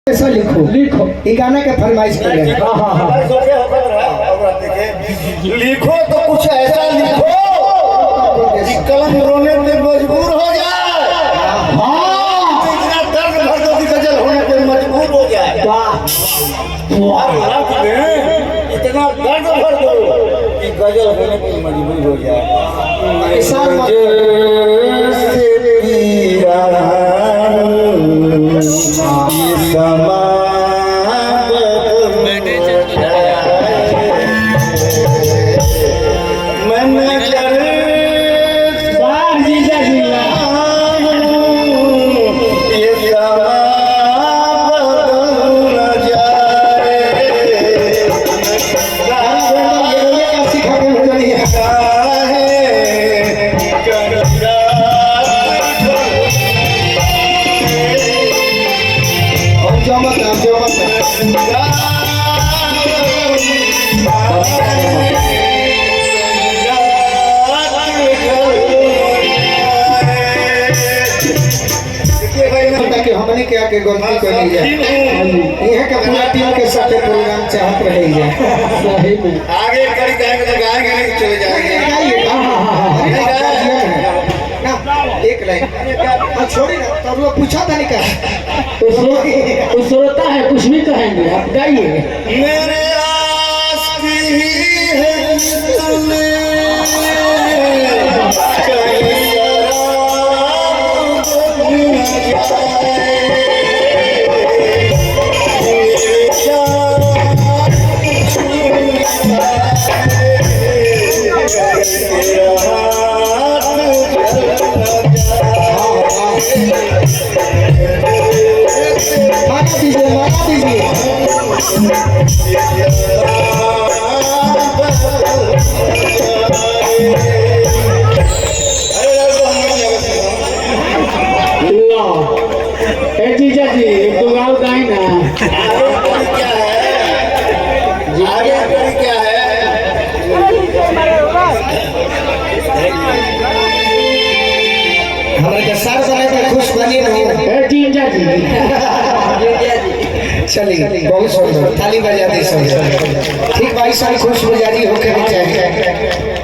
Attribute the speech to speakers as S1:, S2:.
S1: ऐसा लिखो
S2: लिखो
S1: ये गाना के फरमाइश कर ले।
S2: हाँ हाँ हाँ
S3: लिखो तो कुछ ऐसा लिखो कि कलम रोने पे मजबूर हो जाए। हाँ इतना दर्द भर दो कि गजल होने पे मजबूर हो जाए। इतना दर्द भर दो कि गजल होने पे मजबूर हो जाए।
S1: ऐसा मत हमने क्या के गलती कर ली है यह का पूरा टीम के साथ प्रोग्राम चाहत रही है।
S2: सही में
S3: आगे कड़ी जाएंगे तो गाएंगे नहीं चले जाएंगे।
S1: ना एक लाइन छोड़ी ना तब लोग पूछा था नहीं क्या
S2: तो श्रोता है कुछ भी कहेंगे आप गाइए।
S3: मेरे आस्ती है तुमने
S2: जीजा जी एक दो गाँव गाए ना।
S3: क्या है आगे क्या है
S1: हमारे के सार बने पे खुश बनी रहो
S2: जीजा जी।
S1: चलिए बहुत सुंदर ताली बजा दी सब ठीक भाई सारी खुश मिजाजी होके भी चाहिए।